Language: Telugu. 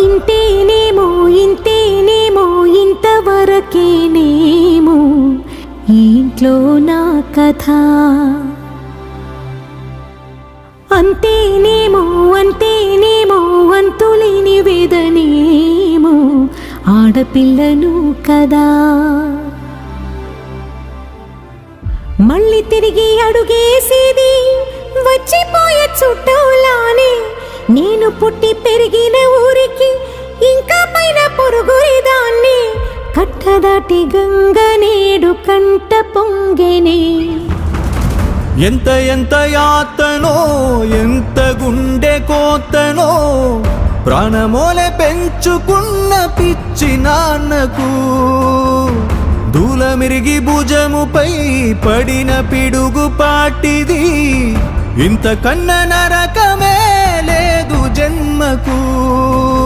ఇంతేనేమో ఇంతేనేమో ఇంతవరకేనేమో ఈ ఇంట్లో నా కథ. అంతేనేమో అంతేనేమో అంతులేని వేదనేమో ఆడపిల్లను కదా. మళ్ళీ తిరిగి అడుగేసేది వచ్చిపోయే చుట్టూలానే. నేను పుట్టి పెరిగిన ఊరికి ఇంకా పైన పొరుగురిదాన్ని. కట్టదాటి గంగ నేడు కంట పొంగెనే. ఎంత ఎంత యాతనో ఎంత గుండె కోతనో ప్రాణమోలే పెంచుకున్న పిచ్చి నాన్నకు. దూలమిరిగి భుజముపై పడిన పిడుగు పాటిది. ఇంత కన్న నరకమే లేదు జన్మకు.